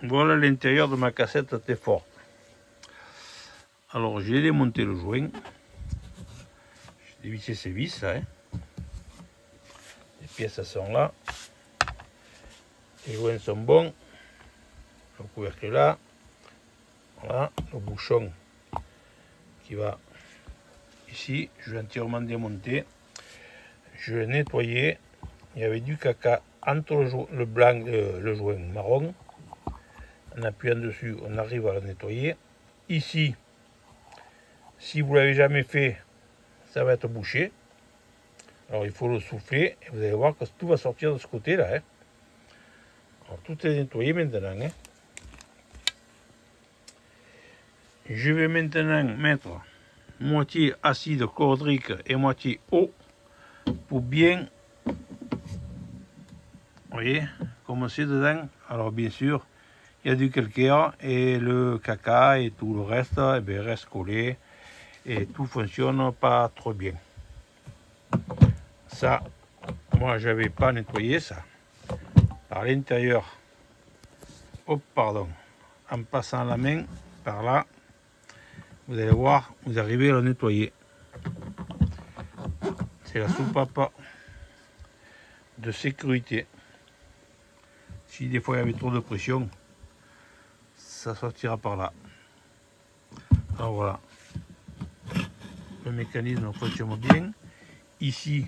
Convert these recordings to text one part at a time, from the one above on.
Voilà l'intérieur de ma cassette T-Fort. Alors j'ai démonté le joint. J'ai dévissé ces vis là. Les pièces elles sont là. Les joints sont bons. Le couvercle est là. Voilà, le bouchon qui va ici. Je l'ai entièrement démonté. Je l'ai nettoyé. Il y avait du caca entre le blanc et le joint marron. En appuyant dessus, on arrive à le nettoyer. Ici, si vous ne l'avez jamais fait, ça va être bouché. Alors il faut le souffler et vous allez voir que tout va sortir de ce côté-là. Alors tout est nettoyé maintenant. Je vais maintenant mettre moitié acide chlorhydrique et moitié eau pour bien, vous voyez, commencer dedans. Alors bien sûr, il y a du calcaire et le caca et tout le reste, eh bien, reste collé et tout fonctionne pas trop bien. Ça, moi j'avais pas nettoyé ça. Par l'intérieur, hop, pardon, en passant la main par là, vous allez voir, vous arrivez à le nettoyer. C'est la soupape de sécurité. Si des fois il y avait trop de pression, ça sortira par là. Alors voilà, le mécanisme fonctionne bien. Ici,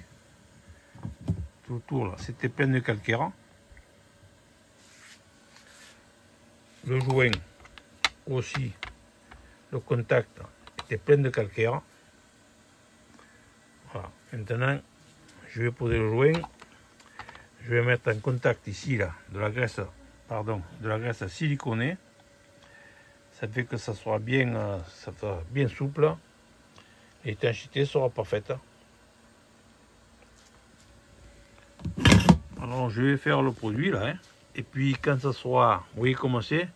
tout autour là, c'était plein de calcaire. Le joint aussi, le contact était plein de calcaire. Voilà. Maintenant, je vais poser le joint. Je vais mettre en contact ici là de la graisse, de la graisse siliconée. Ça fait que ça sera bien souple. L'étanchéité sera parfaite. Alors je vais faire le produit là. Et puis quand ça sera, vous voyez comment c'est,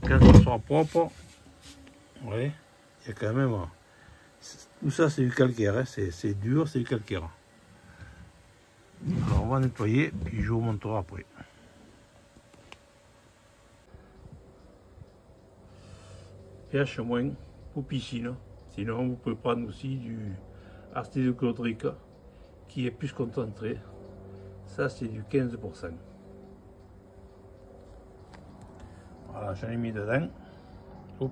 quand ça sera propre, vous voyez, il y a quand même, tout ça c'est du calcaire, c'est dur, c'est du calcaire. Alors on va nettoyer, puis je vous montrerai après. pH- pour piscine, sinon vous pouvez prendre aussi du acide chlorhydrique qui est plus concentré. Ça c'est du 15%. Voilà, j'en ai mis dedans. Hop.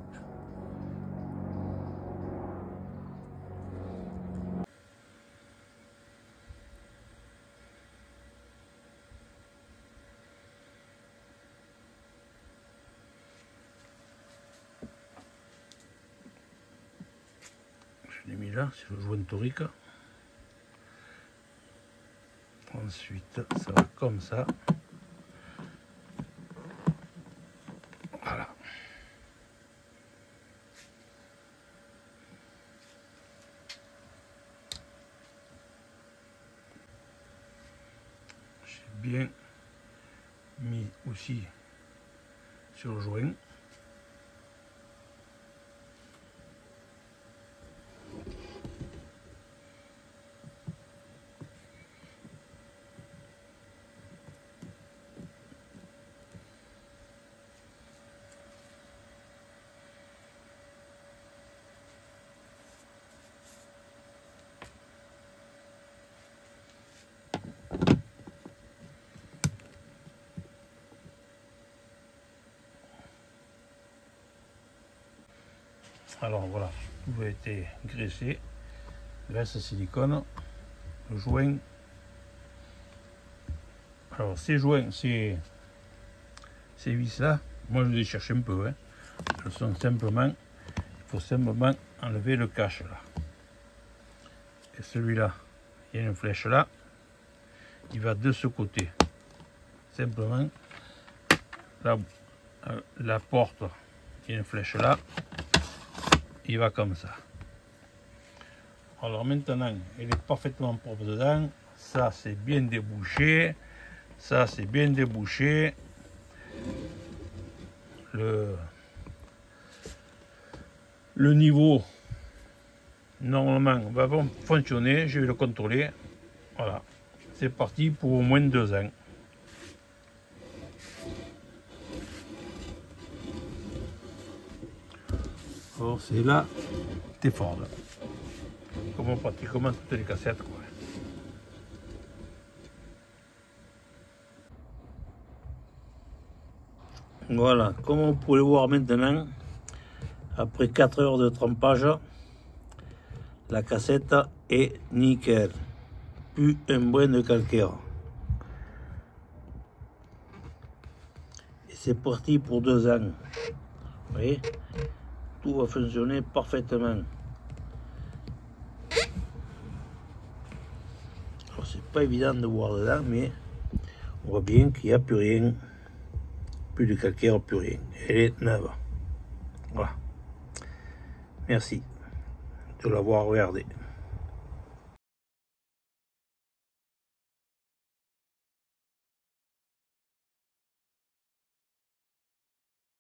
Je l'ai mis là, c'est le joint torique. Ensuite, ça va comme ça. Voilà. J'ai bien mis aussi sur le joint. Alors voilà, tout a été graissé, graisse silicone, le joint. Alors ces joints, ces vis là, moi je les cherche un peu. Elles sont simplement, il faut simplement enlever le cache là. Et celui-là, il y a une flèche là, il va de ce côté. Simplement, la porte, il y a une flèche là, il va comme ça. Alors maintenant, il est parfaitement propre dedans. Ça c'est bien débouché. Ça c'est bien débouché. Le niveau normalement va fonctionner. Je vais le contrôler. Voilà. C'est parti pour au moins 2 ans. Alors c'est là, t'es fort là. Comme pratiquement toutes les cassettes quoi. Voilà, comme vous pouvez le voir maintenant, après 4 heures de trempage, la cassette est nickel. Plus un brin de calcaire. Et c'est parti pour 2 ans. Vous voyez, tout va fonctionner parfaitement. Alors c'est pas évident de voir dedans, mais on voit bien qu'il n'y a plus rien. Plus de calcaire, plus rien. Elle est neuve. Voilà. Merci de l'avoir regardé.